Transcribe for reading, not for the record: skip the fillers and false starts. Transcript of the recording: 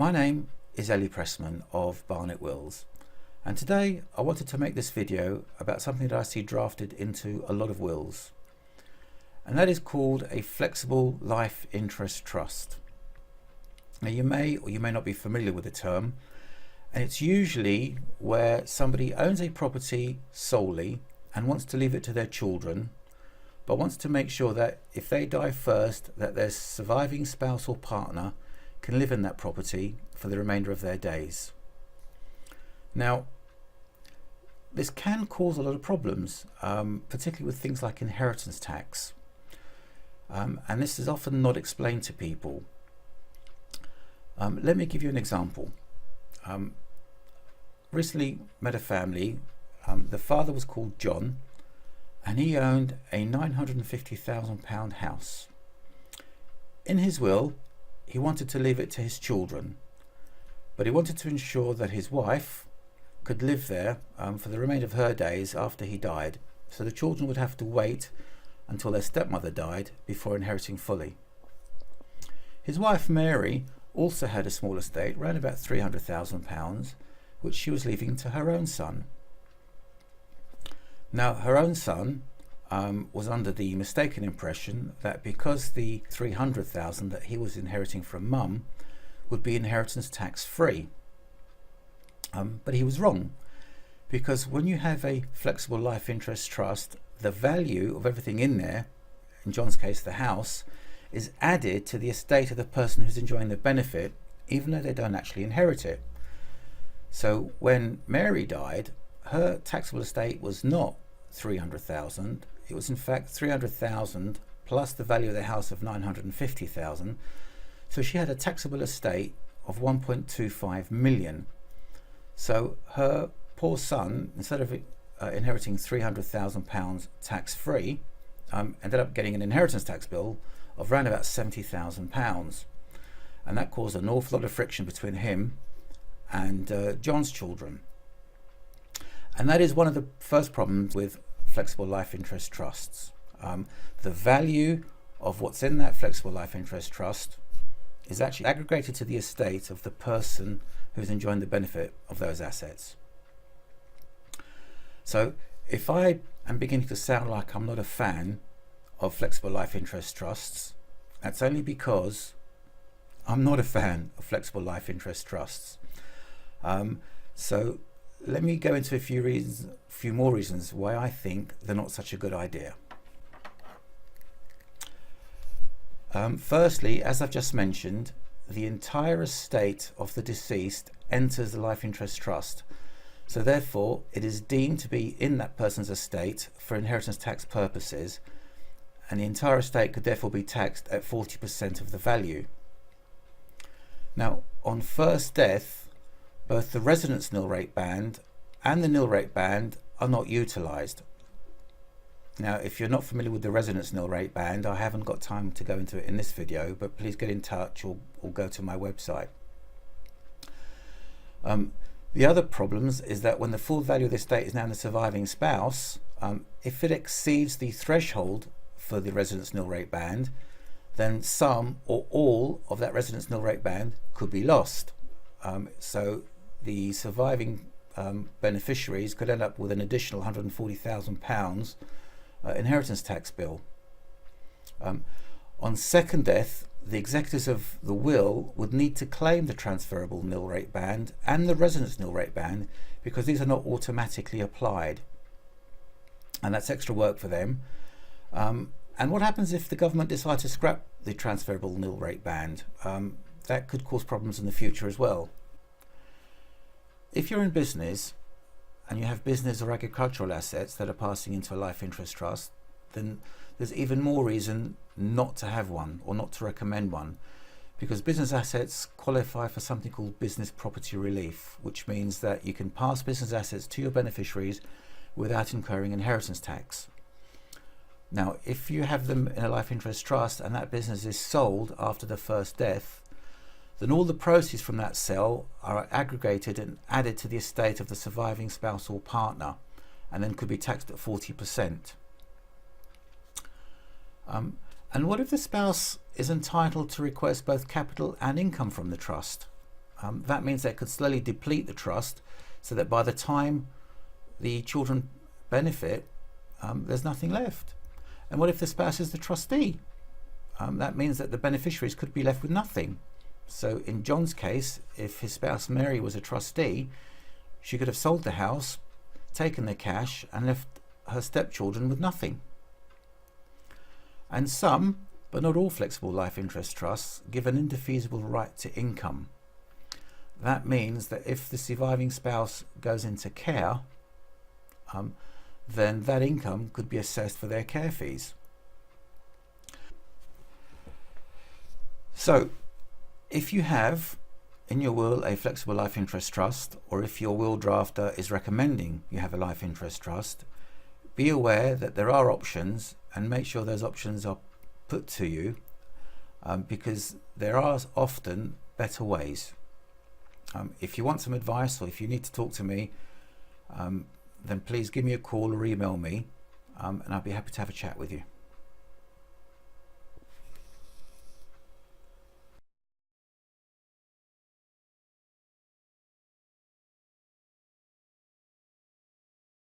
My name is Ellie Pressman of Barnet Wills, and today I wanted to make this video about something that I see drafted into a lot of wills, and that is called a flexible life interest trust. Now you may or you may not be familiar with the term, and it's usually where somebody owns a property solely and wants to leave it to their children, but wants to make sure that if they die first, that their surviving spouse or partner can live in that property for the remainder of their days. Now, this can cause a lot of problems, particularly with things like inheritance tax, and this is often not explained to people. Let me give you an example. Recently met a family. The father was called John, and he owned a £950,000 house. In his will, he wanted to leave it to his children, but he wanted to ensure that his wife could live there for the remainder of her days after he died, so the children would have to wait until their stepmother died before inheriting fully. His wife Mary also had a small estate, around about £300,000, which she was leaving to her own son. Now, her own son was under the mistaken impression that because the £300,000 that he was inheriting from mum would be inheritance tax free. But he was wrong, because when you have a flexible life interest trust, the value of everything in there, in John's case the house, is added to the estate of the person who's enjoying the benefit, even though they don't actually inherit it. So when Mary died, her taxable estate was not 300,000. It was in fact 300,000 plus the value of the house of 950,000. So she had a taxable estate of 1.25 million. So her poor son, instead of inheriting £300,000 tax free, ended up getting an inheritance tax bill of around about £70,000, and that caused an awful lot of friction between him and John's children. And that is one of the first problems with flexible life interest trusts. The value of what's in that flexible life interest trust is actually aggregated to the estate of the person who's enjoying the benefit of those assets. So if I am beginning to sound like I'm not a fan of flexible life interest trusts, that's only because I'm not a fan of flexible life interest trusts. So let me go into a few more reasons why I think they're not such a good idea. Firstly, as I've just mentioned, the entire estate of the deceased enters the life interest trust. So therefore, it is deemed to be in that person's estate for inheritance tax purposes, and the entire estate could therefore be taxed at 40% of the value. Now, on first death, both the residence nil rate band and the nil rate band are not utilised. Now, if you're not familiar with the residence nil rate band, I haven't got time to go into it in this video, but please get in touch or go to my website. The other problems is that when the full value of the estate is now in the surviving spouse, if it exceeds the threshold for the residence nil rate band, then some or all of that residence nil rate band could be lost. So the surviving beneficiaries could end up with an additional £140,000 inheritance tax bill. On second death, the executors of the will would need to claim the transferable nil rate band and the residence nil rate band, because these are not automatically applied, and that's extra work for them. And what happens if the government decides to scrap the transferable nil rate band? That could cause problems in the future as well. If you're in business and you have business or agricultural assets that are passing into a life interest trust, then there's even more reason not to have one or not to recommend one, because business assets qualify for something called business property relief, which means that you can pass business assets to your beneficiaries without incurring inheritance tax. Now, if you have them in a life interest trust and that business is sold after the first death, then all the proceeds from that sale are aggregated and added to the estate of the surviving spouse or partner, and then could be taxed at 40%. And what if the spouse is entitled to request both capital and income from the trust? that means they could slowly deplete the trust so that by the time the children benefit, there's nothing left. And what if the spouse is the trustee? That means that the beneficiaries could be left with nothing. So in John's case, if his spouse Mary was a trustee, she could have sold the house, taken the cash, and left her stepchildren with nothing. And some, but not all, flexible life interest trusts give an indefeasible right to income. That means that if the surviving spouse goes into care, then that income could be assessed for their care fees. So, if you have in your will a flexible life interest trust, or if your will drafter is recommending you have a life interest trust, be aware that there are options and make sure those options are put to you, because there are often better ways. If you want some advice or if you need to talk to me, then please give me a call or email me, and I'll be happy to have a chat with you.